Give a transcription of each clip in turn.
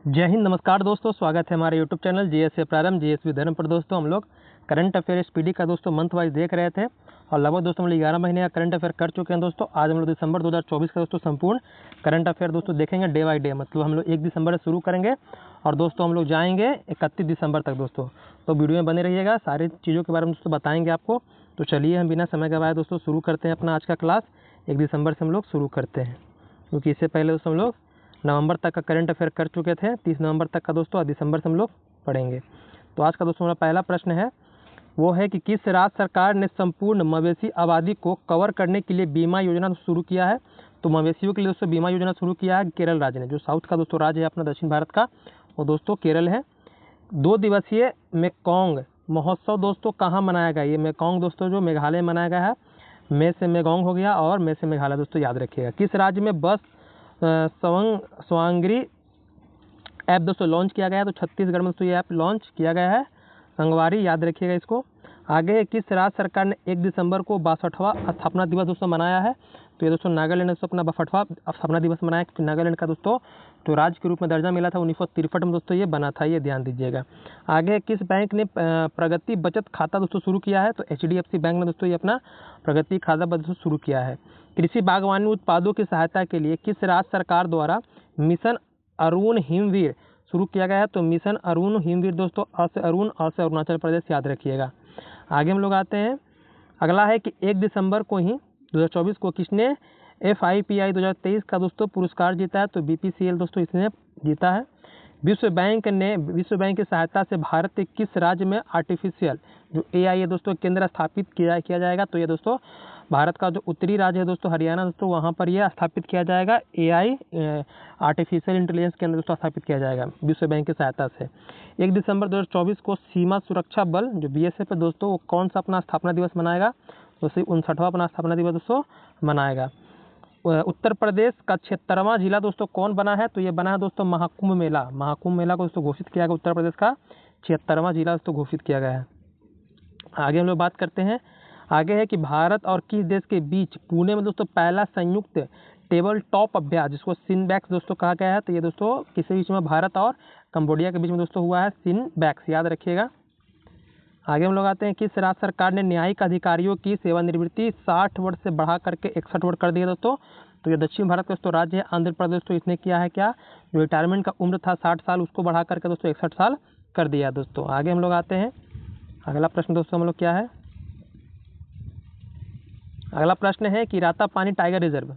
जय हिंद, नमस्कार दोस्तों। स्वागत है हमारे यूट्यूब चैनल जीएसए प्रारंभ जीएसवी धर्म पर। दोस्तों हम लोग करंट अफेयर स्पीडी का दोस्तों मंथ वाइज देख रहे थे और लगभग दोस्तों हम लोग 11 महीने का करंट अफेयर कर चुके हैं। दोस्तों आज हम लोग दिसंबर 2024 का दोस्तों संपूर्ण करंट अफेयर दोस्तों देखेंगे डे बाई डे। मतलब हम लोग 1 दिसंबर से शुरू करेंगे और दोस्तों हम लोग जाएंगे 31 दिसंबर तक दोस्तों। तो वीडियो में बने रहिएगा, सारी चीज़ों के बारे में दोस्तों बताएंगे आपको। तो चलिए हम बिना समय गवाए दोस्तों शुरू करते हैं अपना आज का क्लास। 1 दिसंबर से हम लोग शुरू करते हैं, क्योंकि इससे पहले दोस्तों हम लोग नवंबर तक का करंट अफेयर कर चुके थे। 30 नवंबर तक का दोस्तों, और दिसंबर से हम लोग पढ़ेंगे। तो आज का दोस्तों हमारा पहला प्रश्न है, वो है कि किस राज्य सरकार ने संपूर्ण मवेशी आबादी को कवर करने के लिए बीमा योजना शुरू किया है। तो मवेशियों के लिए दोस्तों बीमा योजना शुरू किया है केरल राज्य ने। जो साउथ का दोस्तों राज्य है अपना दक्षिण भारत का, वो दोस्तों केरल है। 2 दिवसीय मेकोंग महोत्सव दोस्तों कहाँ मनाया गया? ये मेकोंग दोस्तों जो मेघालय में मनाया गया है। मे से मेगोंग हो गया और मे से मेघालय दोस्तों याद रखिएगा। किस राज्य में बस स्वांगरी ऐप दोस्तों लॉन्च किया गया है? तो छत्तीसगढ़ में दोस्तों ये ऐप लॉन्च किया गया है, संगवारी, याद रखिएगा इसको। आगे किस राज्य सरकार ने 1 दिसंबर को 62वां स्थापना दिवस दोस्तों मनाया है? तो ये दोस्तों नागालैंड ने दोस्तों अपना 62वां स्थापना दिवस मनाया, क्योंकि नागालैंड का दोस्तों जो राज्य के रूप में दर्जा मिला था 1963 में दोस्तों ये बना था, ये ध्यान दीजिएगा। आगे किस बैंक ने प्रगति बचत खाता दोस्तों शुरू किया है? तो HDFC बैंक ने दोस्तों ये अपना प्रगति खाता दोस्तों शुरू किया है। कृषि बागवानी उत्पादों की सहायता के लिए किस राज्य सरकार द्वारा मिशन अरुण हिमवीर शुरू किया गया है? तो मिशन अरुण हिमवीर दोस्तों अ से अरुण, अ से अरुणाचल प्रदेश, याद रखिएगा। आगे हम लोग आते हैं, अगला है कि 1 दिसंबर को ही 2024 को किसने FIPI 2023 का दोस्तों पुरस्कार जीता है? तो BPCL दोस्तों इसने जीता है। विश्व बैंक की सहायता से भारत के किस राज्य में आर्टिफिशियल जो AI है दोस्तों केंद्र स्थापित किया जाएगा? तो ये दोस्तों भारत का जो उत्तरी राज्य है दोस्तों हरियाणा दोस्तों, वहाँ पर यह स्थापित किया जाएगा। AI आर्टिफिशियल इंटेलिजेंस केंद्र दोस्तों स्थापित किया जाएगा विश्व बैंक की सहायता से। 1 दिसंबर 2024 को सीमा सुरक्षा बल जो BSF है दोस्तों, वो कौन सा अपना स्थापना दिवस मनाएगा? तो 59वां अपना स्थापना दिवस दोस्तों मनाएगा। उत्तर प्रदेश का 76वां जिला दोस्तों कौन बना है? तो ये बना है दोस्तों महाकुंभ मेला। महाकुंभ मेला को दोस्तों घोषित किया गया, उत्तर प्रदेश का 76वां जिला दोस्तों घोषित किया गया है। आगे हम लोग बात करते हैं, आगे है कि भारत और किस देश के बीच पुणे में दोस्तों पहला संयुक्त टेबल टॉप अभ्यास जिसको सिनबैक्स दोस्तों कहा गया है? तो ये दोस्तों किसी बीच में भारत और कंबोडिया के बीच में दोस्तों हुआ है, सिनबैक्स, याद रखिएगा। आगे हम लोग आते हैं, किस राज्य सरकार ने न्यायिक अधिकारियों की सेवानिवृत्ति 60 वर्ष से बढ़ा करके 61 वर्ष कर दिया दोस्तों? तो ये दक्षिण भारत का दोस्तों राज्य है आंध्र प्रदेश। तो इसने किया है क्या, जो रिटायरमेंट का उम्र था 60 साल उसको बढ़ा करके दोस्तों 61 साल कर दिया दोस्तों। आगे हम लोग आते हैं, अगला प्रश्न दोस्तों हम लोग क्या है, अगला प्रश्न है कि रातापानी टाइगर रिजर्व,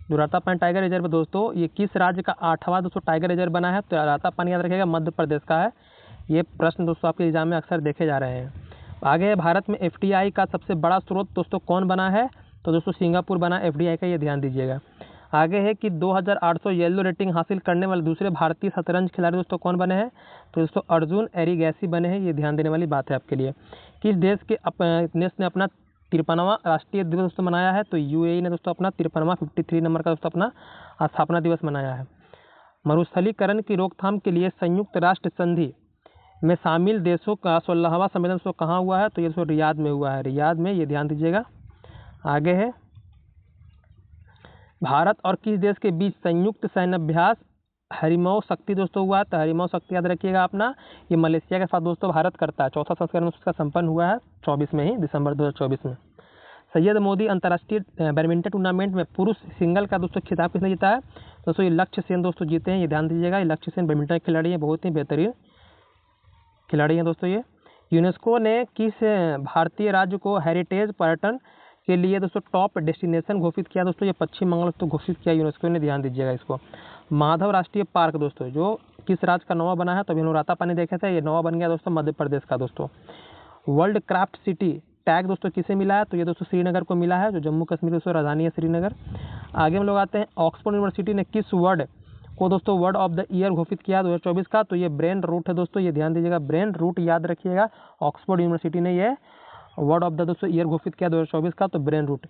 जो रातापानी टाइगर रिजर्व दोस्तों ये किस राज्य का 8वां दोस्तों टाइगर रिजर्व बना है? तो रातापानी याद रखिएगा मध्य प्रदेश का है। ये प्रश्न दोस्तों आपके एग्जाम में अक्सर देखे जा रहे हैं। आगे है, भारत में FDI का सबसे बड़ा स्रोत दोस्तों कौन बना है? तो दोस्तों सिंगापुर बना FDI का, ये ध्यान दीजिएगा। आगे है कि 2800 येलो रेटिंग हासिल करने वाले दूसरे भारतीय शतरंज खिलाड़ी दोस्तों कौन बने हैं? तो दोस्तों अर्जुन एरिगैसी बने हैं, ये ध्यान देने वाली बात है आपके लिए। किस देश ने अपना 53वां राष्ट्रीय दिवस दोस्तों मनाया है? तो UAE ने दोस्तों अपना 53वां 53 नंबर का दोस्तों अपना स्थापना दिवस मनाया है। मरुस्थलीकरण की रोकथाम के लिए संयुक्त राष्ट्र संधि में शामिल देशों का 16वां सम्मेलन दोस्तों कहाँ हुआ है? तो ये दोस्तों रियाद में हुआ है, रियाद में, ये ध्यान दीजिएगा। आगे है, भारत और किस देश के बीच संयुक्त सैन्य अभ्यास हरिमौ शक्ति दोस्तों हुआ है? तो हरिमौ शक्ति याद रखिएगा अपना, ये मलेशिया के साथ दोस्तों भारत करता है। 4था संस्करण उसका संपन्न हुआ है 24 में ही, दिसंबर 2024 में। सैयद मोदी अंतर्राष्ट्रीय बैडमिंटन टूर्नामेंट में पुरुष सिंगल का दोस्तों खिताब किसने जीता है? दोस्तों ये लक्ष्य सेन दोस्तों जीते हैं, ये ध्यान दीजिएगा। ये लक्ष्य सेन बैडमिंटन खिलाड़ी हैं, बहुत ही बेहतरीन खिलाड़ी हैं दोस्तों ये। यूनेस्को ने किस भारतीय राज्य को हेरिटेज पर्यटन के लिए दोस्तों टॉप डेस्टिनेशन घोषित किया? दोस्तों ये पश्चिम बंगाल दोस्तों घोषित किया यूनेस्को ने, ध्यान दीजिएगा इसको। माधव राष्ट्रीय पार्क दोस्तों जो किस राज्य का 9वां बना है? तो अभी हम रातापानी देखे थे, ये 9वां बन गया दोस्तों मध्य प्रदेश का दोस्तों। वर्ल्ड क्राफ्ट सिटी टैग दोस्तों किसे मिला है? तो ये दोस्तों श्रीनगर को मिला है, जो जम्मू कश्मीर दोस्तों राजधानी है श्रीनगर। आगे हम लोग आते हैं, ऑक्सफोर्ड यूनिवर्सिटी ने किस वर्ड को दोस्तों वर्ड ऑफ द ईयर घोषित किया 2024 का? तो ये ब्रेन रूट है दोस्तों, ये ध्यान दीजिएगा, ब्रेन रूट याद रखिएगा। ऑक्सफोर्ड यूनिवर्सिटी ने ये वर्ड ऑफ द दोस्तों ईयर घोषित किया 2024 का, तो ब्रेन रूट।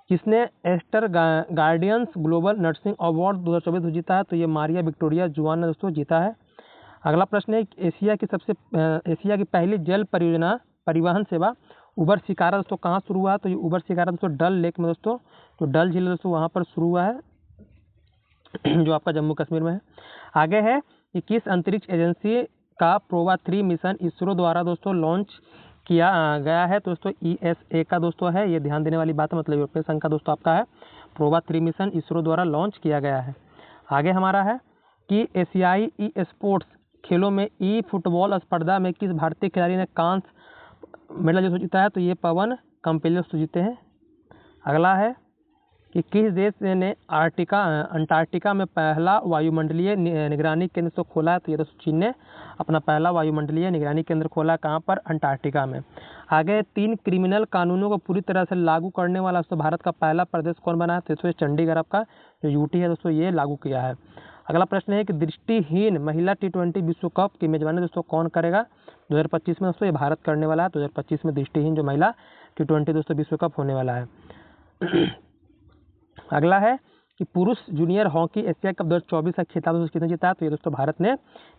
किसने Aster Guardians Global Nursing Award 2024 जीता है? तो ये मारिया विक्टोरिया जुआन ने दोस्तों जीता है। अगला प्रश्न है, एशिया की पहली जल परिवहन सेवा उबर शिकारा दोस्तों कहाँ शुरू हुआ है? तो ये उबर शिकारा दोस्तों डल लेक में दोस्तों, जो डल झील दोस्तों वहाँ पर शुरू हुआ है, जो आपका जम्मू कश्मीर में है। आगे है, कि किस अंतरिक्ष एजेंसी का प्रोवा 3 मिशन इसरो द्वारा दोस्तों लॉन्च किया गया है। तो दोस्तों ESA का दोस्तों है, ये ध्यान देने वाली बात है, मतलब यूरोपीय संघ का दोस्तों आपका है। प्रोवा 3 मिशन इसरो द्वारा लॉन्च किया गया है। आगे हमारा है कि एशियाई ई स्पोर्ट्स खेलों में ई फुटबॉल स्पर्धा में किस भारतीय खिलाड़ी ने कांस्य मेडल जो जीता है। तो ये पवन कंपेल जीते हैं। अगला है कि किस देश ने अंटार्कटिका में पहला वायुमंडलीय निगरानी केंद्र तो खोला है। तो ये दोस्तों चीन ने अपना पहला वायुमंडलीय निगरानी केंद्र खोला, कहाँ पर, अंटार्कटिका में। आगे 3 क्रिमिनल कानूनों को पूरी तरह से लागू करने वाला दोस्तों भारत का पहला प्रदेश कौन बना है। तो दोस्तों चंडीगढ़ आपका जो यूटी है दोस्तों ये लागू किया है। अगला प्रश्न है कि दृष्टिहीन महिला T20 विश्व कप की मेजबानी दोस्तों कौन करेगा 2025 में। दोस्तों ये भारत करने वाला है। 2025 में दृष्टिहीन जो महिला T20 दोस्तों विश्व कप होने वाला है। अगला है कि पुरुष जूनियर हॉकी एशिया कप 2024 का खिताब दोस्तों किसने जीता है। तो ये दोस्तों भारत ने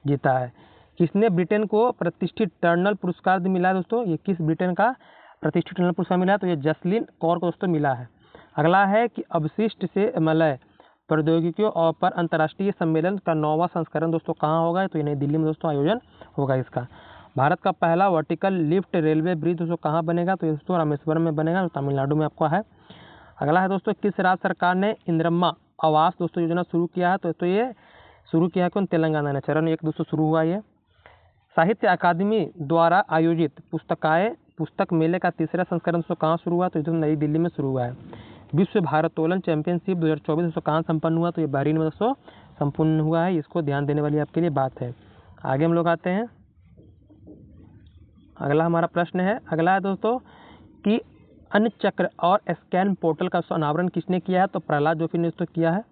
जीता है। किसने ब्रिटेन को प्रतिष्ठित टर्नल पुरस्कार मिला है दोस्तों, ये किस ब्रिटेन का प्रतिष्ठित टर्नल पुरस्कार मिला है। तो ये जसलीन कौर को दोस्तों मिला है। अगला है कि अवशिष्ट से मलय प्रौद्योगिकियों और पर अंतर्राष्ट्रीय सम्मेलन का 9वां संस्करण दोस्तों कहाँ होगा। तो ये नई दिल्ली में दोस्तों आयोजन होगा इसका। भारत का पहला वर्टिकल लिफ्ट रेलवे ब्रिज दोस्तों कहाँ बनेगा। तो ये दोस्तों रामेश्वरम में बनेगा, जो तमिलनाडु में आपका है। अगला है दोस्तों किस राज्य सरकार ने इंदिरम्मा आवास दोस्तों योजना शुरू किया है। तो ये शुरू किया है कौन, तेलंगाना ने। चरण 1 दोस्तों शुरू हुआ ये। साहित्य अकादमी द्वारा आयोजित पुस्तक मेले का 3रा संस्करण दोस्तों कहाँ शुरू हुआ। तो ये नई दिल्ली में शुरू हुआ है। विश्व भारोत्तोलन चैंपियनशिप 2024 दोस्तों कहाँ संपन्न हुआ। तो ये बहरीन में दोस्तों संपन्न हुआ है। इसको ध्यान देने वाली आपके लिए बात है। आगे हम लोग आते हैं। अगला हमारा प्रश्न है, अगला है दोस्तों कि अन्य चक्र और स्कैन पोर्टल का अनावरण किसने किया है। तो प्रहलाद जोशी ने दोस्तों किया है।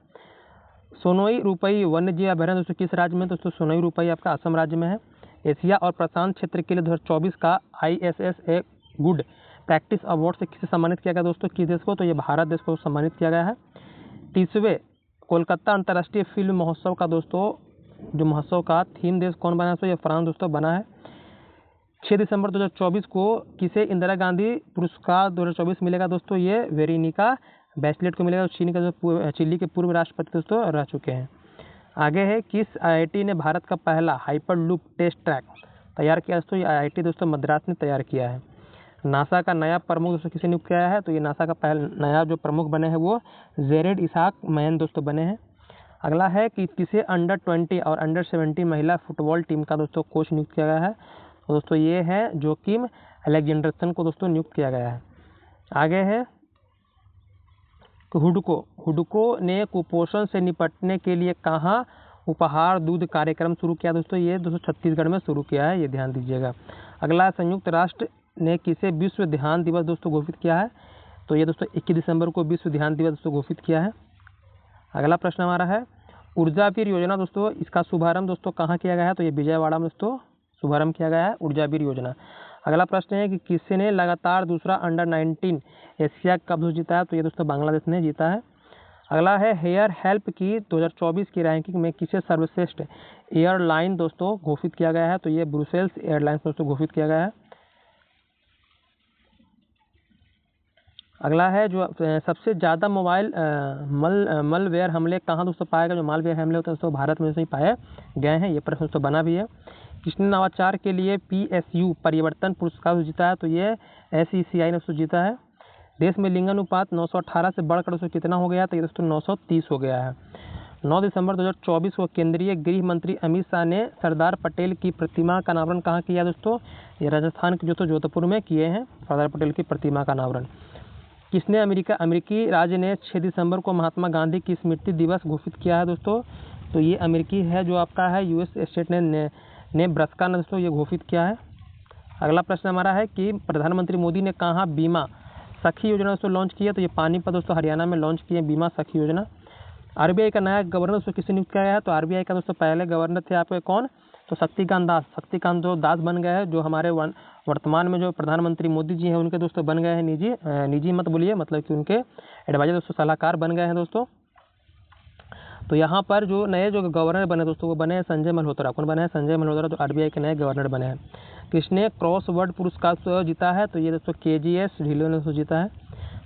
सोनोई रुपई वन्यजीव अभयारण्य दोस्तों किस राज्य में। दोस्तों सोनोई रुपई आपका असम राज्य में है। एशिया और प्रशांत क्षेत्र के लिए 2024 का ISS a good practice award से किसे सम्मानित किया गया दोस्तों, किस देश को। तो ये भारत देश को सम्मानित किया गया है। 30वें कोलकाता अंतर्राष्ट्रीय फिल्म महोत्सव का दोस्तों जो महोत्सव का थीम देश कौन बना है। तो ये फ्रांस दोस्तों बना है। 6 दिसंबर 2024 को किसे इंदिरा गांधी पुरस्कार 2024 मिलेगा दोस्तों, ये वेरोनिका बैचलेट को मिलेगा। चिली के पूर्व राष्ट्रपति दोस्तों रह चुके हैं। आगे है किस IIT ने भारत का पहला हाइपरलूप टेस्ट ट्रैक तैयार किया दोस्तों, ये IIT दोस्तों मद्रास ने तैयार किया है। नासा का नया प्रमुख दोस्तों किसे नियुक्त किया है। तो ये नासा का पहला नया जो प्रमुख बने हैं वो जेरेड इसाक मैन दोस्तों बने हैं। अगला है कि किसे अंडर 20 और अंडर 17 महिला फुटबॉल टीम का दोस्तों कोच नियुक्त किया गया है। तो दोस्तों ये है जोकिम अलेक्जेंडरसन को दोस्तों नियुक्त किया गया है। आगे है हुडको ने कुपोषण से निपटने के लिए कहाँ उपहार दूध कार्यक्रम शुरू किया दोस्तों, ये दोस्तों छत्तीसगढ़ में शुरू किया है, ये ध्यान दीजिएगा। अगला संयुक्त राष्ट्र ने किसे विश्व ध्यान दिवस दोस्तों घोषित किया है। तो ये दोस्तों 21 दिसंबर को विश्व ध्यान दिवस दोस्तों घोषित किया है। अगला प्रश्न हमारा है ऊर्जावीर योजना दोस्तों, इसका शुभारंभ दोस्तों कहाँ किया गया है। तो ये विजयवाड़ा में दोस्तों शुभारंभ किया गया है ऊर्जावीर योजना। अगला प्रश्न है कि किसने लगातार दूसरा अंडर 19 एशिया कप जीता है। तो ये दोस्तों बांग्लादेश ने जीता है। अगला है हेयर हेल्प की 2024 की रैंकिंग में किसे सर्वश्रेष्ठ एयरलाइन दोस्तों घोषित किया गया है। तो ये ब्रुसेल्स एयरलाइंस दोस्तों घोषित किया गया है। अगला है जो सबसे ज़्यादा मोबाइल मलवेयर हमले कहाँ दोस्तों पाएगा। जो मालवेयर हमले होते हैं दोस्तों भारत में से ही पाए गए हैं, ये प्रश्न दोस्तों बना भी है। किसने नवाचार के लिए PSU परिवर्तन पुरस्कार जीता है। तो ये SECI ने दोस्तों जीता है। देश में लिंगानुपात 918 से बढ़कर दोस्तों कितना हो गया। तो ये दोस्तों 930 हो गया है। 9 दिसंबर 2024 को केंद्रीय गृह मंत्री अमित शाह ने सरदार पटेल की प्रतिमा का अनावरण कहाँ किया दोस्तों, ये राजस्थान के दोस्तों जोधपुर में किए हैं सरदार पटेल की प्रतिमा का अनावरण। किसने अमेरिकी राज्य ने 6 दिसंबर को महात्मा गांधी की स्मृति दिवस घोषित किया है दोस्तों। तो ये अमेरिकी है जो आपका है US स्टेट ने ब्रस्का ने दोस्तों ये घोषित किया है। अगला प्रश्न हमारा है कि प्रधानमंत्री मोदी ने कहाँ बीमा सखी योजना दोस्तों लॉन्च की है। तो ये पानीपत दोस्तों हरियाणा में लॉन्च किए बीमा सखी योजना। RBI का नया गवर्नर दोस्तों किसे नियुक्त किया गया है। तो RBI का दोस्तों पहले गवर्नर थे आपके कौन, तो शक्तिकांत दास बन गए हैं, जो हमारे वर्तमान में जो प्रधानमंत्री मोदी जी हैं उनके दोस्तों बन गए हैं निजी मत बोलिए, मतलब कि उनके एडवाइजर दोस्तों सलाहकार बन गए हैं दोस्तों। तो यहाँ पर जो नए जो गवर्नर बने दोस्तों वो बने हैं संजय मल्होत्रा। कौन बने हैं, संजय मल्होत्रा, जो RBI के नए गवर्नर बने हैं। किसने क्रॉस वर्ड पुरस्कार जीता है। तो ये दोस्तों KGS ढिल्लो ने दोस्तों जीता है।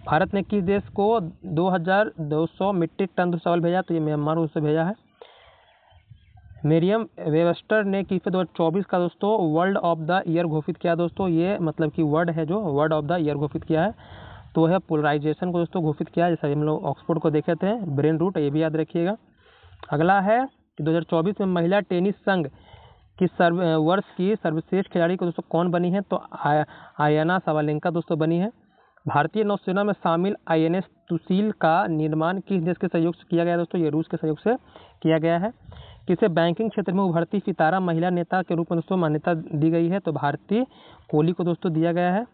भारत ने किस देश को 2200 मीट्रिक टन चावल भेजा। तो ये म्यांमार उससे भेजा है। मेरियम वेबस्टर ने किसे 2024 का दोस्तों वर्ल्ड ऑफ द ईयर घोषित किया दोस्तों। ये मतलब कि वर्ड है जो वर्ड ऑफ द ईयर घोषित किया है तो है पोलराइजेशन को दोस्तों घोषित किया है, जैसा हम लोग ऑक्सफोर्ड को देखे थे। ब्रेन रूट ये भी याद रखिएगा। अगला है कि 2024 में महिला टेनिस संघ की वर्ष की सर्वश्रेष्ठ खिलाड़ी को दोस्तों कौन बनी है, तो आयना साबालेंका दोस्तों बनी है। भारतीय नौसेना में शामिल INS सुशील का निर्माण किस देश के सहयोग से किया गया दोस्तों, ये रूस के सहयोग से किया गया है। किसे बैंकिंग क्षेत्र में उभरती सितारा महिला नेता के रूप में दोस्तों मान्यता दी गई है, तो भारती कोहली को दोस्तों दिया गया है।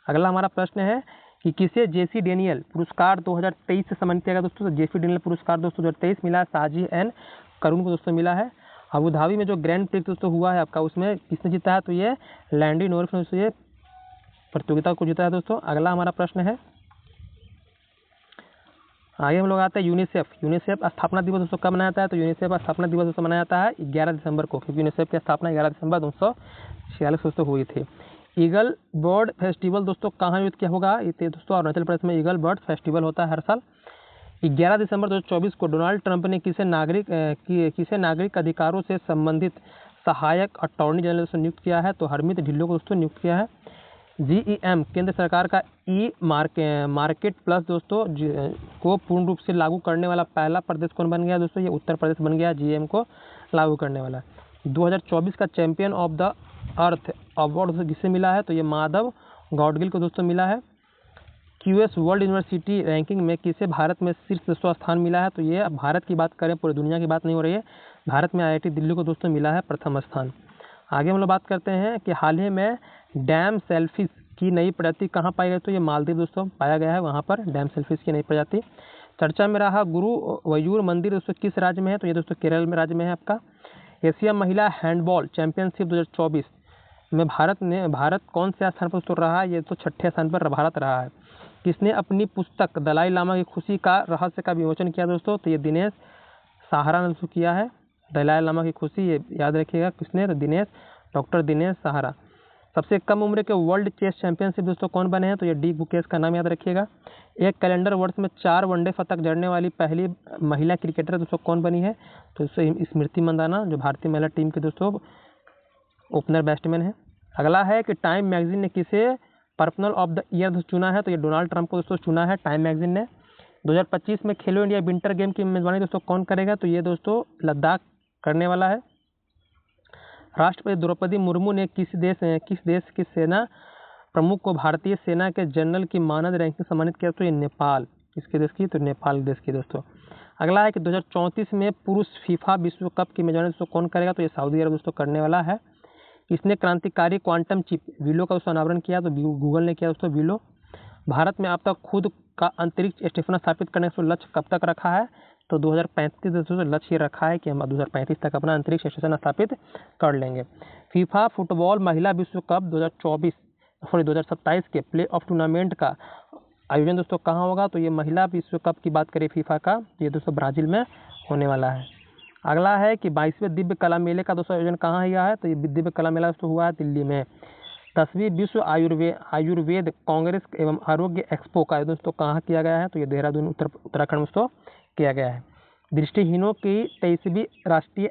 अगला हमारा प्रश्न है कि किसे JC डेनियल पुरस्कार 2023 से सम्मानित किया गया दोस्तों, तो JC डेनियल पुरस्कार दोस्तों 2023 मिला साजी एन करुण को दोस्तों मिला है। अबू धाबी में जो ग्रैंड प्रिक्स दोस्तों हुआ है आपका, उसमें किसने जीता है, तो ये लैंडी नॉरिस ने दोस्तों ये प्रतियोगिता को जीता है दोस्तों। अगला हमारा प्रश्न है, आगे हम लोग आते हैं यूनिसेफ स्थापना दिवस दोस्तों कब मनाया जाता है, तो यूनिसेफ स्थापना दिवस दोस्तों मनाया जाता है 11 दिसंबर को, क्योंकि यूनिसेफ की स्थापना 11 दिसंबर 1946 दोस्तों हुई थी। ईगल बर्ड फेस्टिवल दोस्तों कहाँ आयोजित किया होगा, ये दोस्तों अरुणाचल प्रदेश में ईगल बर्ड फेस्टिवल होता है हर साल। 11 दिसंबर 2024 को डोनाल्ड ट्रंप ने किसे नागरिक अधिकारों से संबंधित सहायक अटॉर्नी जनरल से नियुक्त किया है, तो हरमीत ढिल्लों को दोस्तों नियुक्त किया है। GEM केंद्र सरकार का मार्केट प्लस दोस्तों को पूर्ण रूप से लागू करने वाला पहला प्रदेश कौन बन गया दोस्तों, ये उत्तर प्रदेश बन गया GEM को लागू करने वाला। 2024 का champion of the earth award किसे मिला है, तो ये माधव गौडगिल को दोस्तों मिला है। QS वर्ल्ड यूनिवर्सिटी रैंकिंग में किसे भारत में शीर्ष दोस्तों स्थान मिला है, तो ये भारत की बात करें, पूरी दुनिया की बात नहीं हो रही है, भारत में IIT दिल्ली को दोस्तों मिला है प्रथम स्थान। आगे हम लोग बात करते हैं कि हाल ही में डैम सेलफिश की नई प्रजाति कहाँ पाई गई, तो ये मालदीव दोस्तों पाया गया है, वहाँ पर डैम सेलफिश की नई प्रजाति। चर्चा में रहा गुरुवायूर मंदिर दोस्तों किस राज्य में है, तो ये दोस्तों केरल में राज्य में है आपका। एशिया महिला हैंडबॉल चैंपियनशिप 2024 में भारत कौन से स्थान पर दोस्तों रहा है, ये तो 6ठे स्थान पर भारत रहा है। किसने अपनी पुस्तक दलाई लामा की खुशी का रहस्य का विमोचन किया दोस्तों, तो ये दिनेश सहारा ने दोस्तों किया है। दलाई लामा की खुशी ये याद रखिएगा किसने, तो डॉक्टर दिनेश सहारा। सबसे कम उम्र के वर्ल्ड चेस चैंपियनशिप दोस्तों कौन बने हैं, तो ये डी गुकेश का नाम याद रखिएगा। एक कैलेंडर वर्ष में 4 वनडे शतक जड़ने वाली पहली महिला क्रिकेटर दोस्तों कौन बनी है, तो स्मृति मंदाना जो भारतीय महिला टीम के दोस्तों ओपनर बैट्समैन है। अगला है कि टाइम मैगजीन ने किसे पर्सनल ऑफ द ईयर चुना है, तो ये डोनाल्ड ट्रंप को दोस्तों चुना है टाइम मैगजीन ने। 2025 में खेलो इंडिया विंटर गेम की मेजबानी दोस्तों कौन करेगा, तो ये दोस्तों लद्दाख करने वाला है। राष्ट्रपति द्रौपदी मुर्मू ने किस देश की सेना प्रमुख को भारतीय सेना के जनरल की मानद रैंकिंग सम्मानित किया, तो ये नेपाल। किसके देश की, तो नेपाल देश की दोस्तों। अगला है कि 2034 में पुरुष फीफा विश्व कप की मेजबानी दोस्तों कौन करेगा, तो ये सऊदी अरब दोस्तों करने वाला है। इसने क्रांतिकारी क्वांटम चिप विलो का दोस्तों अनावरण किया, तो गूगल ने किया दोस्तों विलो। भारत में अब तक खुद का अंतरिक्ष स्टेशन स्थापित करने का लक्ष्य कब तक रखा है, तो 2035 दोस्तों लक्ष्य रखा है कि हम 2035 तक अपना अंतरिक्ष स्टेशन स्थापित कर लेंगे। फीफा फुटबॉल महिला विश्व कप 2027 के प्ले ऑफ टूर्नामेंट का आयोजन दोस्तों कहाँ होगा, तो ये महिला विश्व कप की बात करें फीफा का, ये दोस्तों ब्राज़ील में होने वाला है। अगला है कि 22वें दिव्य कला मेले का दोस्तों आयोजन कहाँ हुआ है, तो ये दिव्य कला मेला दोस्तों हुआ है दिल्ली में। 10वीं विश्व आयुर्वेद कांग्रेस एवं आरोग्य एक्सपो का दोस्तों कहाँ किया गया है, तो ये देहरादून उत्तराखंड में दोस्तों किया गया है। दृष्टिहीनों की 23वीं राष्ट्रीय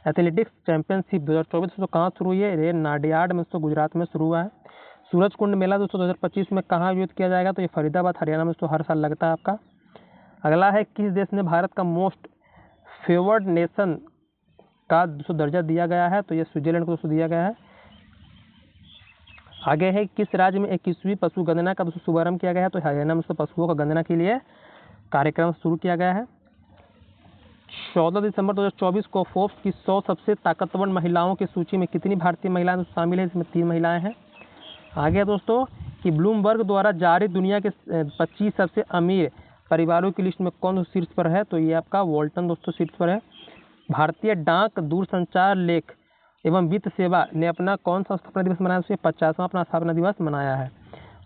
एथलेटिक्स चैंपियनशिप 2024 दोस्तों कहाँ शुरू हुई है, ये नाडियाड में दोस्तों गुजरात में शुरू हुआ है। सूरज कुंड मेला दोस्तों 2025 में कहाँ आयोजित किया जाएगा, तो ये फरीदाबाद हरियाणा में दोस्तों हर साल लगता है आपका। अगला है किस देश ने भारत का मोस्ट फेवर्ड नेशन का दोस्तों दर्जा दिया गया है, तो ये स्विट्जरलैंड को दोस्तों दिया गया है। आगे है किस राज्य में 21वीं पशु गणना का दोस्तों शुभारंभ किया गया है, तो हरियाणा में पशुओं का गणना के लिए कार्यक्रम शुरू किया गया है। 14 दिसंबर 2024 को फोर्ब्स की 100 सबसे ताकतवर महिलाओं की सूची में कितनी भारतीय महिलाएं शामिल हैं, इसमें 3 महिलाएं हैं। आगे दोस्तों कि ब्लूमबर्ग द्वारा जारी दुनिया के 25 सबसे अमीर परिवारों की लिस्ट में कौन शीर्ष पर है, तो ये आपका वॉल्टन दोस्तों शीर्ष पर है। भारतीय डाक दूरसंचार लेख एवं वित्त सेवा ने अपना कौन सा स्थापना दिवस मनाया, उससे 50वां अपना स्थापना दिवस मनाया है।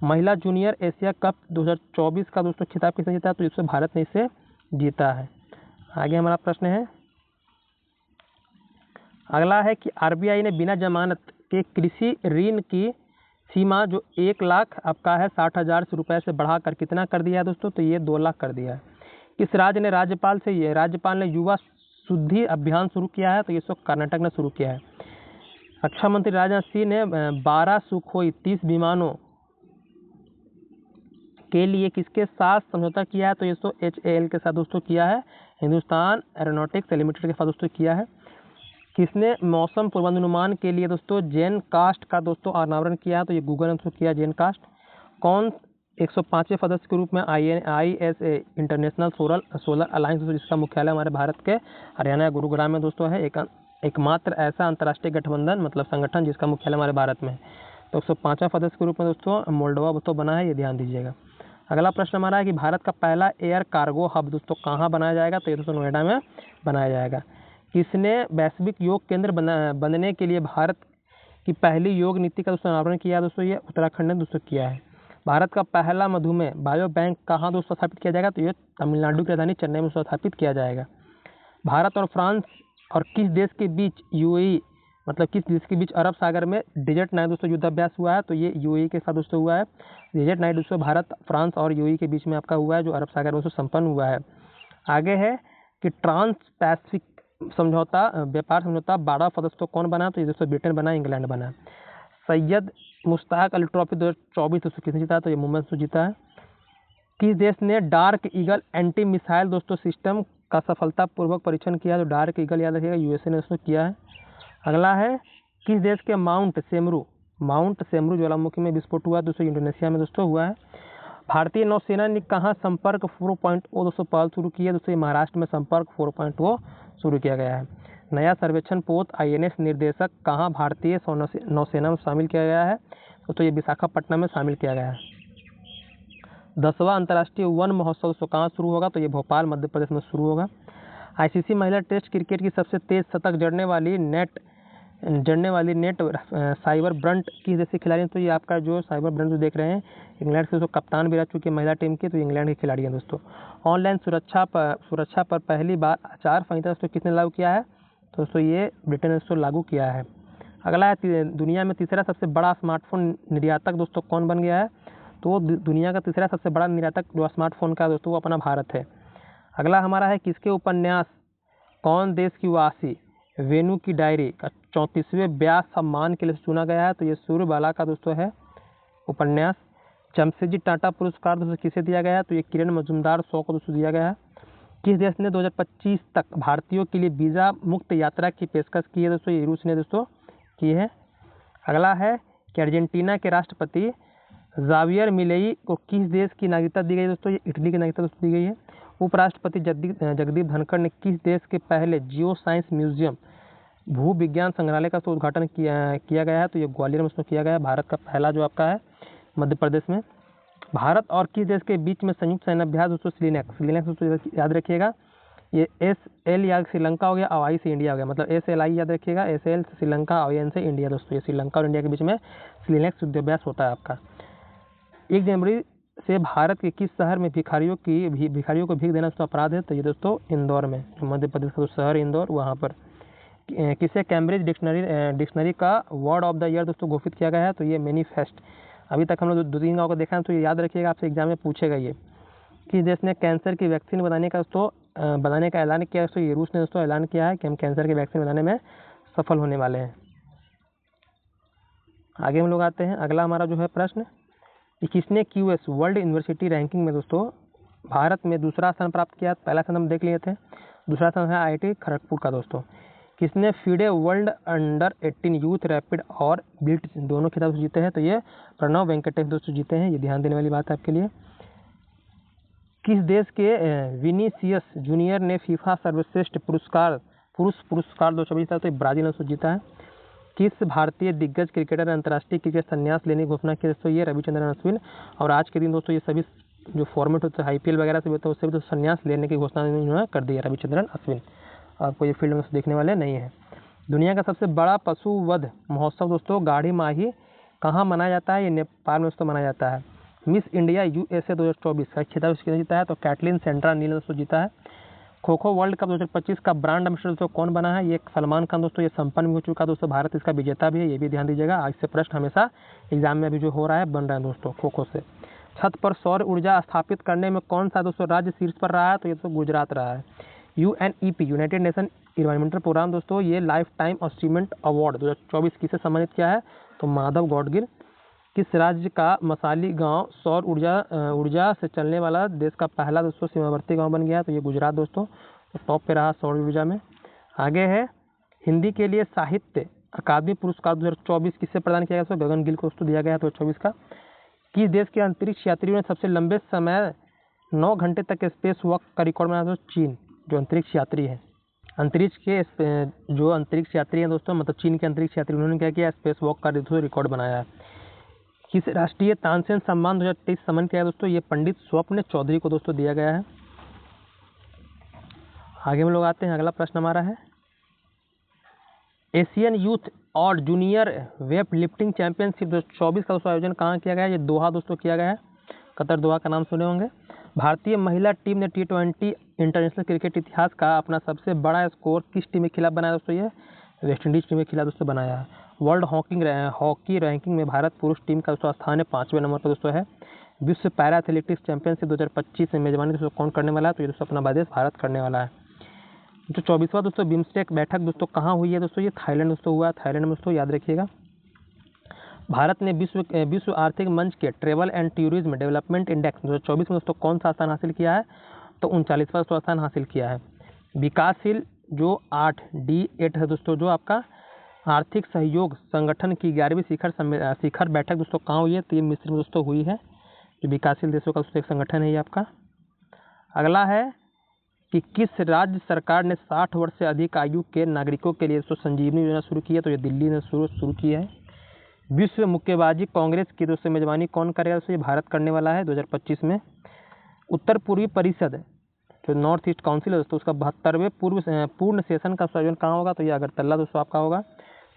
महिला जूनियर एशिया कप 2024 का दोस्तों खिताब किसने जीता, तो इससे भारत ने इसे जीता है। आगे हमारा प्रश्न है, अगला है कि RBI ने बिना जमानत के कृषि ऋण की सीमा जो 1 लाख आपका है 60,000 रुपये से बढ़ाकर कितना कर दिया है दोस्तों, तो ये 2 लाख कर दिया है। इस राज्य ने राज्यपाल ने युवा शुद्धि अभियान शुरू किया है? तो ये तो कर्नाटक ने शुरू किया है। रक्षा मंत्री राजनाथ सिंह ने 12 सुखोई 30 विमानों के लिए किसके साथ समझौता किया है? तो ये तो HAL के साथ दोस्तों किया है, हिंदुस्तान एरोनॉटिक्स लिमिटेड के साथ दोस्तों किया है। किसने मौसम पूर्वानुमान के लिए दोस्तों जेनकास्ट का दोस्तों अनावरण किया है? तो ये गूगल ने दोस्तों किया जेनकास्ट। कौन 105वें सदस्य के रूप में ISA इंटरनेशनल सोलर अलायंस जिसका मुख्यालय हमारे भारत के हरियाणा गुरुग्राम में दोस्तों है, एकमात्र ऐसा अंतर्राष्ट्रीय गठबंधन मतलब संगठन जिसका मुख्यालय हमारे भारत में है। तो 105वां सदस्य के रूप में दोस्तों मोल्डोवा दोस्तों बना है, ये ध्यान दीजिएगा। अगला प्रश्न हमारा है कि भारत का पहला एयर कार्गो हब दोस्तों कहाँ बनाया जाएगा? तो ये दोस्तों नोएडा में बनाया जाएगा। किसने वैश्विक योग केंद्र बनने के लिए भारत की पहली योग नीति का दोस्तों अनावरण किया है? दोस्तों ये उत्तराखंड ने दोस्तों किया है। भारत का पहला मधुमेह बायो बैंक कहाँ दोस्तों स्थापित किया जाएगा? तो ये तमिलनाडु की राजधानी चेन्नई में स्थापित किया जाएगा। भारत और फ्रांस और किस देश के बीच UAE मतलब किस देश के बीच अरब सागर में डेजर्ट नाइट दोस्तों युद्धाभ्यास हुआ है? तो ये UAE के साथ दोस्तों हुआ है। डेजर्ट नाइट दोस्तों भारत, फ्रांस और UAE के बीच में आपका हुआ है, जो अरब सागर में संपन्न हुआ है। आगे है कि ट्रांस पैसिफिक समझौता व्यापार समझौता 12 सदस्य कौन बना? तो ये दोस्तों ब्रिटेन बना, इंग्लैंड बना। सैयद मुश्ताक अली ट्रॉफी 2024 दोस्तों किसने जीता? तो ये मुंबई से जीता है। किस देश ने डार्क ईगल एंटी मिसाइल दोस्तों सिस्टम का सफलतापूर्वक परीक्षण किया? तो डार्क ईगल याद रखिएगा USA ने दोस्तों किया है। अगला है किस देश के माउंट सेमरू ज्वालामुखी में विस्फोट हुआ? दोस्तों इंडोनेशिया में दोस्तों हुआ है। भारतीय नौसेना ने कहाँ संपर्क 4.0 दोस्तों पहल शुरू की है? दोस्तों महाराष्ट्र में संपर्क 4.0 शुरू किया गया है। नया सर्वेक्षण पोत INS निर्देशक कहाँ भारतीय नौसेना में शामिल किया गया है? तो ये विशाखापट्टनम में शामिल किया गया है। 10वां अंतर्राष्ट्रीय वन महोत्सव कहाँ शुरू होगा? तो ये भोपाल मध्य प्रदेश में शुरू होगा। ICC महिला टेस्ट क्रिकेट की सबसे तेज शतक जड़ने वाली नेट साइबर ब्रंट किस देश के खिलाड़ी हैं? तो ये आपका जो साइबर ब्रंट जो देख रहे हैं इंग्लैंड से कप्तान भी रह चुकी है महिला टीम की, तो इंग्लैंड के खिलाड़ी हैं दोस्तों। ऑनलाइन सुरक्षा पर पहली बार आचार संहिता दोस्तों किसने लागू किया है? तो दोस्तों ये ब्रिटेन ने दोस्तों लागू किया है। अगला है दुनिया में तीसरा सबसे बड़ा स्मार्टफोन निर्यातक दोस्तों कौन बन गया है? तो दुनिया का तीसरा सबसे बड़ा निर्यातक जो स्मार्टफोन का दोस्तों वो अपना भारत है। अगला हमारा है किसके उपन्यास कौन देश की वासी वेणु की डायरी का 34वें व्यास सम्मान के लिए चुना गया है? तो ये सूर्यबाला का दोस्तों है उपन्यास। जमशेदजी टाटा पुरस्कार दोस्तों किसे दिया गया है? तो ये किरण मजूमदार 100 को दोस्तों दिया गया है। किस देश ने 2025 तक भारतीयों के लिए वीज़ा मुक्त यात्रा की पेशकश की है? दोस्तों ये रूस ने दोस्तों की है। अगला है कि अर्जेंटीना के राष्ट्रपति जावियर मिलेई को किस देश की नागरिकता दी गई? दोस्तों ये इटली की नागरिकता दोस्तों दी गई है। उपराष्ट्रपति जगदीप धनखड़ ने किस देश के पहले जियो साइंस म्यूजियम भू विज्ञान संग्रहालय का उद्घाटन किया गया है? तो ये ग्वालियर में उसमें किया गया है। भारत का पहला जो आपका है मध्य प्रदेश में। भारत और किस देश के बीच में संयुक्त सैन्य अभ्यास दोस्तों श्रीलैंका दोस्तों याद रखिएगा। ये SL या श्रीलंका हो गया और I से इंडिया हो गया, मतलब SLI याद रखिएगा, SL से श्रीलंका और IN से इंडिया दोस्तों। ये श्रीलंका और इंडिया के बीच में श्रीलैंका युद्धाभ्यास होता है आपका। 1 जनवरी से भारत के किस शहर में भिखारियों को भीख देना दोस्तों अपराध है? तो ये दोस्तों इंदौर में, मध्य प्रदेश का शहर इंदौर, वहाँ पर। किसे कैम्ब्रिज डिक्शनरी का वर्ड ऑफ द ईयर दोस्तों घोषित किया गया है? तो ये मैनिफेस्ट। अभी तक हम लोग 2-3 गाँव को देखा है, तो ये याद रखिएगा, आपसे एग्जाम में पूछेगा ये। किस देश ने कैंसर की वैक्सीन बनाने का ऐलान किया है? तो ये रूस ने दोस्तों ऐलान किया है कि हम कैंसर की वैक्सीन बनाने में सफल होने वाले हैं। आगे हम लोग आते हैं। अगला हमारा जो है प्रश्न कि किसने QS वर्ल्ड यूनिवर्सिटी रैंकिंग में दोस्तों भारत में दूसरा स्थान प्राप्त किया? पहला स्थान हम देख लिए थे, दूसरा स्थान है IIT खड़गपुर का दोस्तों। किसने FIDE world under 18 youth rapid और बिल्ट दोनों खिताब जीते हैं? तो ये प्रणव वेंकटेश दोस्तों जीते हैं, ये ध्यान देने वाली बात है आपके लिए। किस देश के विनीसियस जूनियर ने फीफा सर्वश्रेष्ठ पुरुष पुरस्कार 2024 जीता? तो ब्राजील ने जीता है। किस भारतीय दिग्गज क्रिकेटर ने अंतर्राष्ट्रीय क्रिकेट संन्यास लेने की घोषणा की? दोस्तों ये रविचंद्रन अश्विन। और आज के दिन दोस्तों ये सभी जो फॉर्मेट होते हैं IPL वगैरह से होता है उससे भी तो संन्यास लेने की घोषणा इन्होंने कर दी है रविचंद्रन अश्विन। आपको ये फील्ड में देखने वाले नहीं है। दुनिया का सबसे बड़ा पशु वध महोत्सव दोस्तों गाढ़ी माही कहाँ मनाया जाता है? ये नेपाल में दोस्तों मनाया जाता है। मिस इंडिया USA 2024 का खिताब किसने जीता है? तो कैटलिन सेंड्रा नील दोस्तों जीता है। खो खो वर्ल्ड कप 2025 का ब्रांड एम्बेसडर दोस्तों कौन बना है? ये सलमान खान दोस्तों, ये संपन्न भी हो चुका दोस्तों, भारत इसका विजेता भी है, ये भी ध्यान दीजिएगा। आज से प्रश्न हमेशा एग्जाम में अभी जो हो रहा है बन रहा है दोस्तों खो खो से। छत पर सौर ऊर्जा स्थापित करने में कौन सा दोस्तों राज्य शीर्ष पर रहा है? तो ये तो गुजरात रहा है। UNEP united nation environmental programme दोस्तों ये लाइफ टाइम अचीवमेंट अवार्ड 2024 किसे सम्मानित किया है? तो माधव गौडगिल। किस राज्य का मसाली गांव सौर ऊर्जा से चलने वाला देश का पहला दोस्तों सीमावर्ती गांव बन गया? तो ये गुजरात दोस्तों, तो टॉप पे रहा सौर ऊर्जा में। आगे है हिंदी के लिए साहित्य अकादमी पुरस्कार 2024 किसे प्रदान किया गया? तो गगन गिल को दोस्तों दिया गया 2024 का। किस देश के अंतरिक्ष यात्रियों ने सबसे लंबे समय 9 घंटे तक स्पेस वॉक का रिकॉर्ड बनाया? तो चीन, जो अंतरिक्ष यात्री है, जो अंतरिक्ष यात्री हैं दोस्तों, मतलब चीन के अंतरिक्ष यात्री, उन्होंने क्या किया? स्पेस वॉक का रिकॉर्ड बनाया है। किस राष्ट्रीय तानसेन सम्मान 2023 सम्मान किया दोस्तों? ये पंडित स्वप्न चौधरी को दोस्तों दिया गया है। आगे हम लोग आते हैं, अगला प्रश्न हमारा है एशियन यूथ और जूनियर वेट लिफ्टिंग चैंपियनशिप 2024 का दोस्तों आयोजन कहाँ किया गया है? ये दोहा दोस्तों किया गया है, कतर दोहा का नाम सुने होंगे। भारतीय महिला टीम ने T20 इंटरनेशनल क्रिकेट इतिहास का अपना सबसे बड़ा स्कोर किस टीम के खिलाफ बनाया दोस्तों? ये वेस्ट इंडीज टीम के खिलाफ दोस्तों बनाया है। वर्ल्ड हॉकी रैंकिंग में भारत पुरुष टीम का दोस्तों स्थान है 5वें नंबर पर दोस्तों है। विश्व पैरा एथलेटिक्स चैंपियनशिप 2025 में मेजबानी दोस्तों कौन करने वाला है? तो ये दोस्तों अपना देश भारत करने वाला है। जो 24वां दोस्तों बिम्स्टेक बैठक दोस्तों कहाँ हुई है दोस्तों? ये थाईलैंड दोस्तों हुआ है, थाईलैंड में दोस्तों, याद रखिएगा। भारत ने विश्व आर्थिक मंच के travel and tourism development index 2024 में दोस्तों कौन सा स्थान हासिल किया है? तो 39वां स्थान हासिल किया है। विकासशील जो 8D8 है दोस्तों, जो आपका आर्थिक सहयोग संगठन की 11वीं शिखर बैठक दोस्तों कहाँ हुई है? तो ये मिस्र में दोस्तों हुई है। जो विकासशील देशों का एक संगठन है ये आपका। अगला है कि किस राज्य सरकार ने 60 वर्ष से अधिक आयु के नागरिकों के लिए दोस्तों संजीवनी योजना शुरू की है? तो ये दिल्ली ने शुरू की है। विश्व मुक्केबाजी कांग्रेस की दोस्तों मेजबानी कौन करेगा? दोस्तों ये भारत करने वाला है 2025 में। उत्तर पूर्वी परिषद जो नॉर्थ ईस्ट काउंसिल है दोस्तों, उसका 72वें पूर्ण सेशन का आयोजन कहाँ होगा? तो ये अगरतला दोस्तों आपका होगा,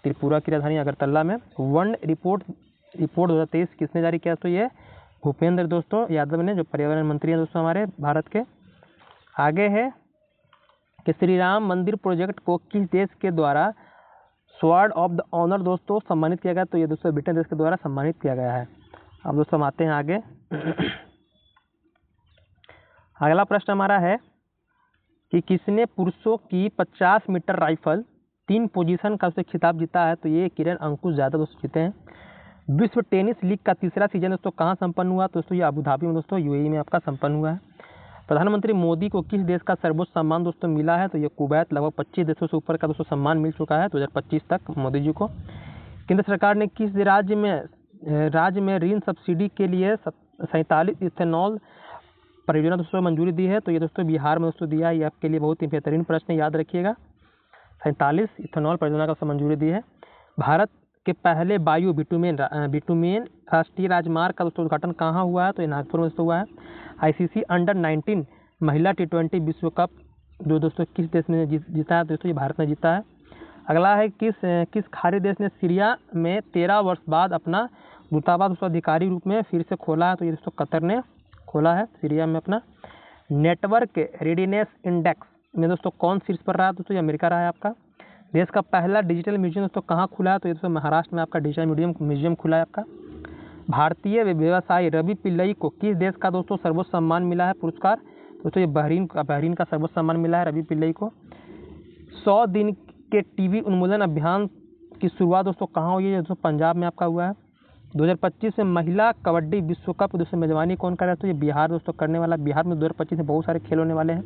त्रिपुरा की राजधानी अगरतला में। वन रिपोर्ट 2023 किसने जारी किया? तो ये भूपेंद्र दोस्तों यादव ने, जो पर्यावरण मंत्री हैं दोस्तों हमारे भारत के। आगे है कि श्री राम मंदिर प्रोजेक्ट को किस देश के द्वारा स्वॉर्ड ऑफ द ऑनर दोस्तों सम्मानित किया गया? तो ये दोस्तों ब्रिटेन देश के द्वारा सम्मानित किया गया है। अब दोस्तों हम आते हैं आगे। अगला प्रश्न हमारा है कि किसने पुरुषों की 50 मीटर राइफल 3 पोजीशन का खिताब जीता है? तो ये किरण अंकुश यादव दोस्तों जीते हैं। विश्व टेनिस लीग का तीसरा सीजन दोस्तों कहाँ संपन्न हुआ? तो दोस्तों ये अबू धाबी में दोस्तों, UAE में आपका संपन्न हुआ है। प्रधानमंत्री मोदी को किस देश का सर्वोच्च सम्मान दोस्तों मिला है? तो ये कुवैत, लगभग 25 देशों से ऊपर का दोस्तों सम्मान मिल चुका है 2025 तक मोदी जी को। केंद्र सरकार ने किस राज्य में ऋण सब्सिडी के लिए 47 इथेनॉल परियोजना दोस्तों मंजूरी दी है? तो ये दोस्तों बिहार में दोस्तों दिया है। ये आपके लिए बहुत ही बेहतरीन प्रश्न, याद रखिएगा। 47 इथेनॉल परियोजना का मंजूरी दी है। भारत के पहले बायो बिटुमेन राष्ट्रीय राजमार्ग का दोस्तों उद्घाटन कहाँ हुआ है? तो ये नागपुर में दोस्तों हुआ है। ICC अंडर-19 महिला T20 विश्व कप जो दोस्तों किस देश ने जीता है? दोस्तों ये भारत ने जीता है। अगला है किस खाड़ी देश ने सीरिया में 13 वर्ष बाद अपना दूतावास दोस्तों अधिकारी रूप में फिर से खोला है? तो ये दोस्तों कतर ने खोला है सीरिया में अपना। नेटवर्क रेडीनेस इंडेक्स में दोस्तों कौन शीर्ष पर रहा है? दोस्तों ये अमेरिका रहा है आपका। देश का पहला डिजिटल म्यूजियम दोस्तों कहाँ खुला है? तो ये दोस्तों महाराष्ट्र में आपका डिजिटल म्यूजियम खुला है आपका। भारतीय व्यवसायी रवि पिल्लई को किस देश का दोस्तों सर्वोच्च सम्मान मिला है पुरस्कार? दोस्तों ये बहरीन का सर्वोच्च सम्मान मिला है रवि पिल्लई को। 100 दिन के टीबी उन्मूलन अभियान की शुरुआत दोस्तों कहाँ हुई है? दोस्तों पंजाब में आपका हुआ है। 2025 में महिला कबड्डी विश्व कप दोस्तों मेजबानी कौन कर रहा है? तो ये बिहार दोस्तों करने वाला। बिहार में 2025 में बहुत सारे खेल होने वाले हैं,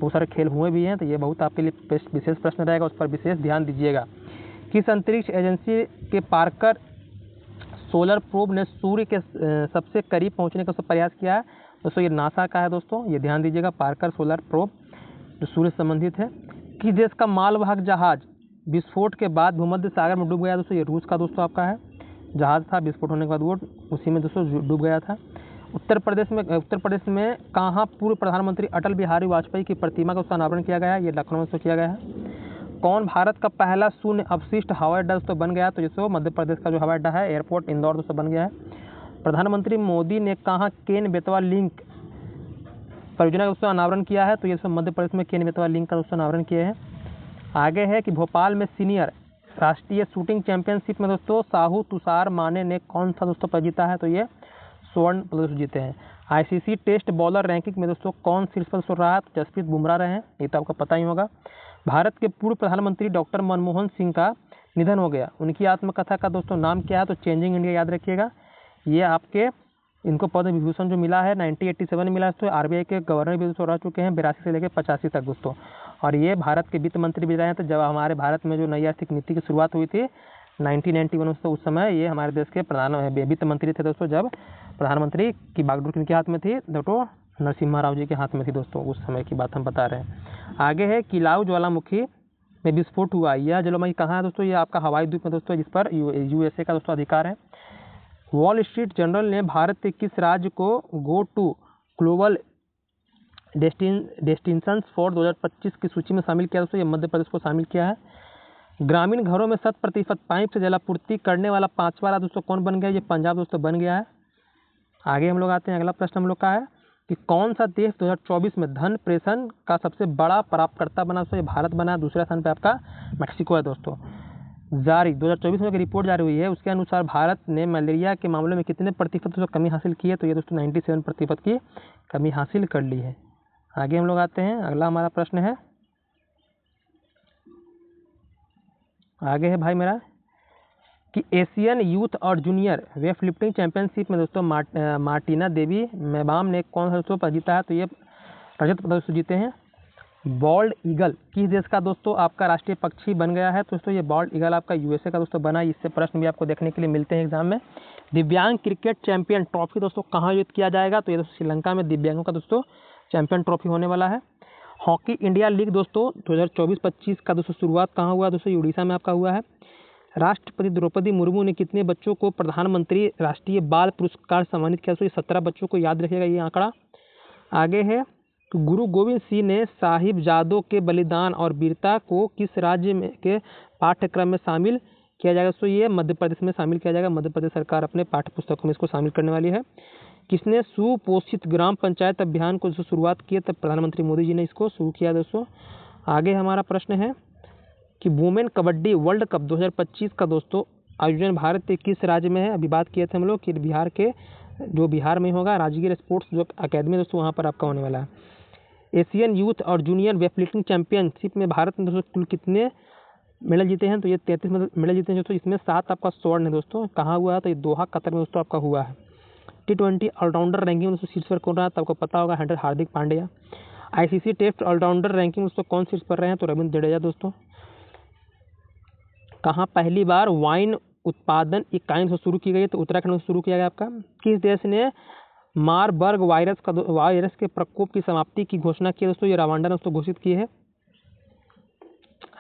बहुत सारे खेल हुए भी हैं, तो ये बहुत आपके लिए विशेष प्रश्न रहेगा, उस पर विशेष ध्यान दीजिएगा। किस अंतरिक्ष एजेंसी के पार्कर सोलर प्रोब ने सूर्य के सबसे करीब पहुंचने का प्रयास किया है? दोस्तों ये नासा का है दोस्तों, ये ध्यान दीजिएगा, पार्कर सोलर प्रोब जो सूर्य से संबंधित है। किस देश का मालवाहक जहाज विस्फोट के बाद भूमध्य सागर में डूब गया? दोस्तों ये रूस का दोस्तों आपका है जहाज था, विस्फोट होने के बाद वो उसी में दोस्तों डूब गया था। उत्तर प्रदेश में कहाँ पूर्व प्रधानमंत्री अटल बिहारी वाजपेयी की प्रतिमा का अनावरण किया गया है? ये लखनऊ में किया गया है। कौन भारत का पहला शून्य अपशिष्ट हवाई अड्डा दोस्तों बन गया? तो जिसको मध्य प्रदेश का जो हवाई अड्डा है एयरपोर्ट इंदौर दोस्तों बन गया है। प्रधानमंत्री मोदी ने कहाँ केन बेतवा लिंक परियोजना का दोस्तों अनावरण किया है? तो ये सब मध्य प्रदेश में केन बेतवा लिंक का दोस्तों अनावरण किए हैं। आगे है कि भोपाल में सीनियर राष्ट्रीय शूटिंग चैंपियनशिप में दोस्तों साहू तुषार माने ने कौन सा दोस्तों पद जीता है? तो ये स्वर्ण पदक जीते हैं। आईसीसी टेस्ट बॉलर रैंकिंग में दोस्तों कौन शीर्ष पर रहा है? तो जसप्रीत बुमराह रहे हैं, ये तो आपको पता ही होगा। भारत के पूर्व प्रधानमंत्री डॉक्टर मनमोहन सिंह का निधन हो गया, उनकी आत्मकथा का दोस्तों नाम क्या है? तो चेंजिंग इंडिया, याद रखिएगा। ये आपके इनको पद्म विभूषण जो मिला है 1987 में मिला, तो आरबीआई के गवर्नर भी दोस्तों रह चुके हैं 82 से लेकर 85 तक दोस्तों। और ये भारत के वित्त मंत्री भी रहे हैं। तो जब हमारे भारत में जो नई आर्थिक नीति की शुरुआत हुई थी 1991 तो उस समय ये हमारे देश के प्रधान वित्त मंत्री थे दोस्तों। जब प्रधानमंत्री की बागडोर किनके हाथ में थी? डॉक्टर नरसिम्हा राव जी के हाथ में थी दोस्तों, उस समय की बात हम बता रहे हैं। आगे है किलाउ ज्वालामुखी में विस्फोट हुआ, यह ज्वालामुखी कहाँ है दोस्तों? ये आपका हवाई द्वीप में दोस्तों, जिस पर यूएसए का दोस्तों अधिकार है। वॉल स्ट्रीट जर्नल ने भारत के किस राज्य को go to global destinations for 2025 की सूची में शामिल किया दोस्तों? ये मध्य प्रदेश को शामिल किया है। ग्रामीण घरों में 100% पाइप से जलापूर्ति करने वाला 5वां राज्य दोस्तों कौन बन गया? ये पंजाब दोस्तों बन गया है। आगे हम लोग आते हैं, अगला प्रश्न हम लोग का है कि कौन सा देश 2024 में धन प्रेषण का सबसे बड़ा प्राप्तकर्ता बना? दोस्तों ये भारत बना। दूसरे स्थान पर आपका मैक्सिको है दोस्तों। जारी 2024 में एक रिपोर्ट जारी हुई है, उसके अनुसार भारत ने मलेरिया के मामले में कितने प्रतिशत दोस्तों कमी हासिल की है? तो ये दोस्तों 97% की कमी हासिल कर ली है। आगे हम लोग आते हैं, अगला हमारा प्रश्न है, आगे है भाई मेरा कि एशियन यूथ और जूनियर वेट लिफ्टिंग चैंपियनशिप में दोस्तों मार्टिना देवी मैबाम ने कौन सा दोस्तों जीता है? तो ये रजत पदक जीते हैं। बॉल्ड ईगल किस देश का दोस्तों आपका राष्ट्रीय पक्षी बन गया है? तो दोस्तों ये बॉल्ड ईगल आपका यूएसए का दोस्तों बना। इससे प्रश्न भी आपको देखने के लिए मिलते हैं एग्जाम में। दिव्यांग क्रिकेट चैंपियन ट्रॉफी दोस्तों कहाँ आयोजित किया जाएगा? तो ये दोस्तों श्रीलंका में दिव्यांगों का दोस्तों चैंपियन ट्रॉफी होने वाला है। हॉकी इंडिया लीग दोस्तों 2024-25 का दोस्तों शुरुआत कहाँ हुआ? दोस्तों ये उड़ीसा में आपका हुआ है। राष्ट्रपति द्रौपदी मुर्मू ने कितने बच्चों को प्रधानमंत्री राष्ट्रीय बाल पुरस्कार सम्मानित किया? तो ये 17 बच्चों को, याद रखिएगा ये आंकड़ा। आगे है तो गुरु गोविंद सिंह ने साहिबजादों के बलिदान और वीरता को किस राज्य में के पाठ्यक्रम में शामिल किया जाएगा? तो ये मध्य प्रदेश में शामिल किया जाएगा। मध्य प्रदेश सरकार अपने पाठ्य पुस्तकों में इसको शामिल करने वाली है। किसने सुपोषित ग्राम पंचायत अभियान को जो शुरुआत की? तब प्रधानमंत्री मोदी जी ने इसको शुरू किया दोस्तों। आगे हमारा प्रश्न है कि वुमेन कबड्डी वर्ल्ड कप 2025 का दोस्तों आयोजन भारत के किस राज्य में है? अभी बात किए थे हम लोग कि बिहार के, जो बिहार में होगा राजगीर स्पोर्ट्स जो अकेडमी दोस्तों वहाँ पर आपका होने वाला है। एशियन यूथ और जूनियर वेटलिफ्टिंग चैंपियनशिप में भारत ने दोस्तों कुल कितने मेडल जीते हैं? तो ये 33 मेडल जीते हैं दोस्तों, इसमें 7 आपका स्वर्ण है दोस्तों। कहाँ हुआ है? तो ये दोहा कतर में दोस्तों आपका हुआ है। T20 ऑलराउंडर रैंकिंग में दोस्तों शीर्ष पर कौन रहा है? तो आपको पता होगा Hardik Pandya. ICC test allrounder ranking में दोस्तों कौन शीर्ष पर रहे हैं? तो रविंद्र जडेजा दोस्तों। कहाँ पहली बार वाइन उत्पादन इकाई शुरू की गई? तो उत्तराखंड में शुरू किया गया आपका। किस देश ने मारबर्ग वायरस के प्रकोप की समाप्ति की घोषणा की दोस्तों? ये रवांडा ने दोस्तों घोषित की है।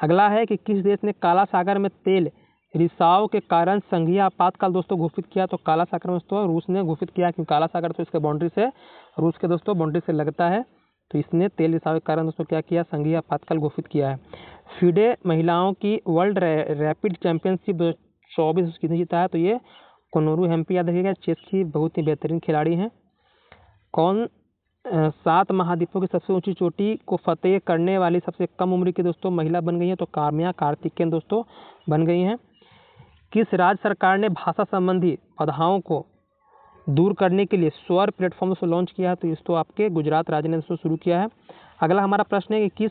अगला है कि किस देश ने काला सागर में तेल रिसाव के कारण संघीय आपातकाल दोस्तों घोषित किया? तो काला सागर में दोस्तों रूस ने घोषित किया, क्योंकि काला सागर तो इसके बाउंड्री से रूस के दोस्तों बाउंड्री से लगता है, तो इसने तेल रिसाव के कारण दोस्तों क्या किया? संघीय आपातकाल घोषित किया है। फीडे महिलाओं की वर्ल्ड रैपिड चैंपियनशिप 2024 किसने जीता है? तो ये कोनोरू हेम्पी, याद रखिएगा, चेस की बहुत ही बेहतरीन खिलाड़ी हैं। कौन 7 महाद्वीपों की सबसे ऊंची चोटी को फतेह करने वाली सबसे कम उम्र की दोस्तों महिला बन गई है? तो काम्या कार्तिकेयन दोस्तों बन गई हैं। किस राज्य सरकार ने भाषा संबंधी बाधाओं को दूर करने के लिए स्वर प्लेटफॉर्म से लॉन्च किया है? तो इस तो आपके गुजरात राज्य ने दोस्तों शुरू किया है। अगला हमारा प्रश्न है कि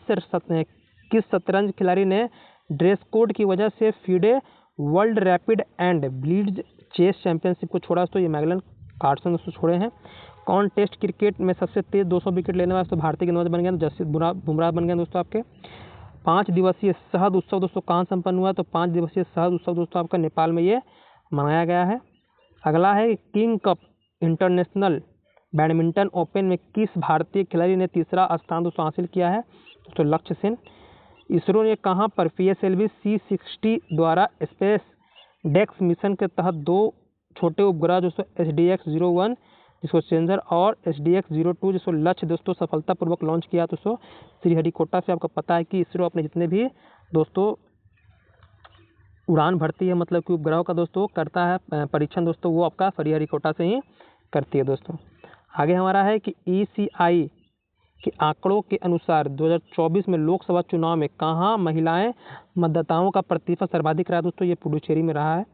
किस शतरंज खिलाड़ी ने ड्रेस कोड की वजह से FIDE world rapid and blitz chess championship को छोड़ा? तो ये मैगलन कार्लसन दोस्तों छोड़े हैं। कौन टेस्ट क्रिकेट में सबसे तेज 200 विकेट लेने वाले दोस्तों भारतीय गेंदबाज बन गए? तो जसप्रीत बुमराह बन गए दोस्तों आपके। 5 दिवसीय शहद उत्सव दोस्तों कहाँ संपन्न हुआ? तो 5 दिवसीय शहद उत्सव दोस्तों आपका नेपाल में ये मनाया गया है। अगला है king cup international badminton open में किस भारतीय खिलाड़ी ने तीसरा स्थान दोस्तों हासिल किया है? तो लक्ष्य सेन। इसरो ने कहाँ पर PSLV C60 द्वारा स्पेस डेक्स मिशन के तहत 2 छोटे उपग्रह दोस्तों SDX-01 जिसको सेंसर और SDX-02 जिसको लक्ष्य दोस्तों सफलतापूर्वक लॉन्च किया दोस्तों श्रीहरिकोटा से। आपको पता है कि इसरो अपने जितने भी दोस्तों उड़ान भरती है, मतलब कि उपग्रहों का दोस्तों करता है परीक्षण दोस्तों, वो आपका श्रीहरिकोटा से ही करती है दोस्तों। आगे हमारा है कि ECI के आंकड़ों के अनुसार 2024 में लोकसभा चुनाव में कहाँ महिलाएं मतदाताओं का प्रतिशत सर्वाधिक रहा? दोस्तों ये पुडुचेरी में रहा है।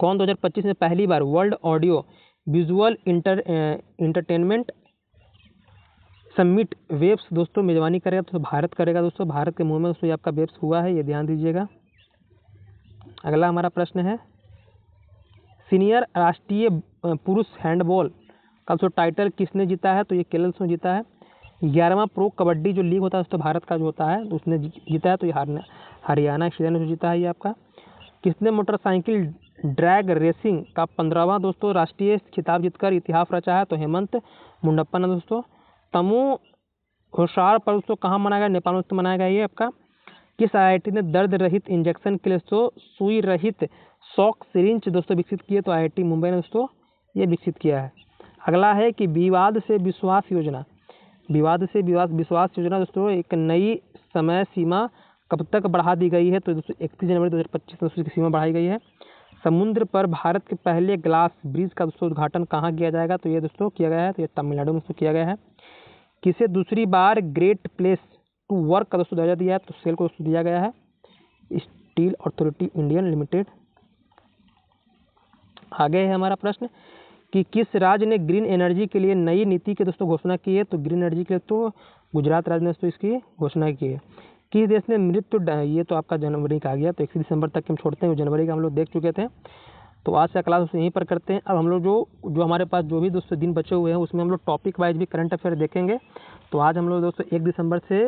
कौन 2025 में पहली बार world audio visual entertainment summit WAVES दोस्तों मेजबानी करेगा? तो भारत करेगा दोस्तों। भारत के मुंह में दोस्तों ये आपका वेब्स हुआ है, ये ध्यान दीजिएगा। अगला हमारा प्रश्न है, सीनियर राष्ट्रीय पुरुष हैंडबॉल का दोस्तों टाइटल किसने जीता है? तो ये केएल ने जीता है। 11वां प्रो कबड्डी जो लीग होता है दोस्तों भारत का जो होता है, तो उसने जीता है, तो ये हरियाणा स्टेडियम ने जीता है ये आपका। किसने मोटरसाइकिल ड्रैग रेसिंग का 15वां दोस्तों राष्ट्रीय खिताब जीतकर इतिहास रचा है? तो हेमंत मुंडप्पा ने दोस्तों। तमु होशार पर दोस्तों कहाँ मनाया गया? नेपाल में दोस्तों मनाया गया ये आपका। किस आईआईटी ने दर्द रहित इंजेक्शन के लिए दोस्तों सुई रहित शॉक सिरिंज दोस्तों विकसित किए? तो आईआईटी मुंबई ने दोस्तों ये विकसित किया है। अगला है कि विवाद से विश्वास योजना, विवाद से विश्वास योजना दोस्तों एक नई समय सीमा कब तक बढ़ा दी गई है? तो दोस्तों 31 जनवरी 2025 दोस्तों की सीमा बढ़ाई गई है। समुद्र पर भारत के पहले ग्लास ब्रिज का दोस्तों उद्घाटन कहाँ किया जाएगा? तो ये दोस्तों किया गया है, तो ये तमिलनाडु में दोस्तों किया गया है। किसे दूसरी बार ग्रेट प्लेस टू वर्क का दोस्तों दर्जा दिया है? तो सेल को दोस्तों दिया गया है, स्टील अथॉरिटी इंडियन लिमिटेड। आगे है हमारा प्रश्न कि किस राज्य ने ग्रीन एनर्जी के लिए नई नीति की दोस्तों घोषणा की है? तो ग्रीन एनर्जी के लिए तो गुजरात राज्य ने दोस्तों इसकी घोषणा की है। किस देश ने मृत्यु, ये तो आपका जनवरी का आ गया, तो 31 दिसंबर तक हम छोड़ते हैं, जनवरी का हम लोग देख चुके थे। तो आज का क्लास यहीं पर करते हैं। अब हम लोग जो हमारे पास जो भी दोस्तों दिन बचे हुए हैं उसमें हम लोग टॉपिक वाइज भी करंट अफेयर देखेंगे। तो आज हम लोग दोस्तों 1 दिसंबर से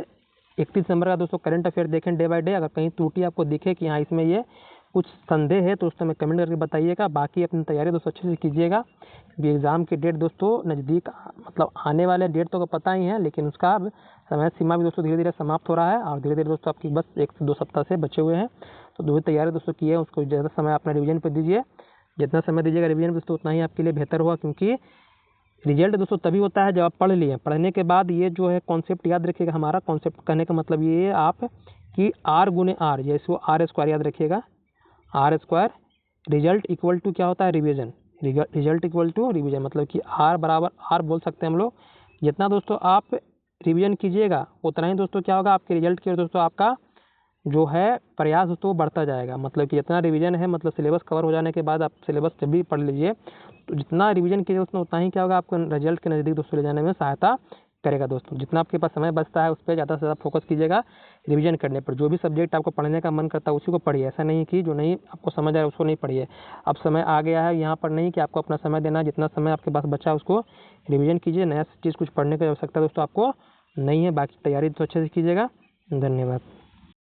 31 दिसंबर का दोस्तों करंट अफेयर देखें डे बाय डे। अगर कहीं त्रुटि आपको दिखे कि हाँ इसमें ये कुछ संदेह है तो उस समय कमेंट करके बताइएगा। बाकी अपनी तैयारी दोस्तों अच्छे से कीजिएगा, क्योंकि एग्ज़ाम की डेट दोस्तों नज़दीक मतलब आने वाले डेट तो पता ही है, लेकिन उसका अब समय सीमा भी दोस्तों धीरे धीरे समाप्त हो रहा है और धीरे धीरे दोस्तों आपकी बस 1 से 2 सप्ताह से बचे हुए हैं। तो जो भी तैयारी दोस्तों की है उसको ज़्यादा समय अपना रिवीजन पर दीजिए। जितना समय दीजिएगा रिवीजन पर दोस्तों उतना ही आपके लिए बेहतर होगा, क्योंकि रिजल्ट दोस्तों तभी होता है जब आप पढ़ लिए। पढ़ने के बाद ये जो है कॉन्सेप्ट याद रखिएगा। हमारा कॉन्सेप्ट कहने का मतलब ये है आप कि R गुने R, जैसे वो R² याद रखिएगा, R² रिजल्ट इक्वल टू क्या होता है? Revision. Result equal to revision मतलब कि R बराबर R बोल सकते हैं हम लोग। जितना दोस्तों आप रिवीजन कीजिएगा उतना ही दोस्तों क्या होगा आपके रिजल्ट की ओर दोस्तों आपका जो है प्रयास दोस्तों बढ़ता जाएगा। मतलब कि जितना रिवीजन है, मतलब सिलेबस कवर हो जाने के बाद आप सिलेबस जब भी पढ़ लीजिए तो जितना रिवीजन कीजिए उतना ही क्या होगा आपको रिजल्ट के नज़दीक दोस्तों ले जाने में सहायता करेगा दोस्तों। जितना आपके पास समय बचता है उस पर ज़्यादा से ज़्यादा फोकस कीजिएगा रिवीजन करने पर। जो भी सब्जेक्ट आपको पढ़ने का मन करता है उसी को पढ़िए, ऐसा नहीं कि जो नहीं आपको समझ आ रहा है उसको नहीं पढ़िए। अब समय आ गया है यहाँ पर नहीं कि आपको अपना समय देना है, जितना समय आपके पास बचा है उसको रिवीजन कीजिए। नया चीज़ कुछ पढ़ने की आवश्यकता दोस्तों आपको नहीं है। बाकी तैयारी तो अच्छे से कीजिएगा। धन्यवाद।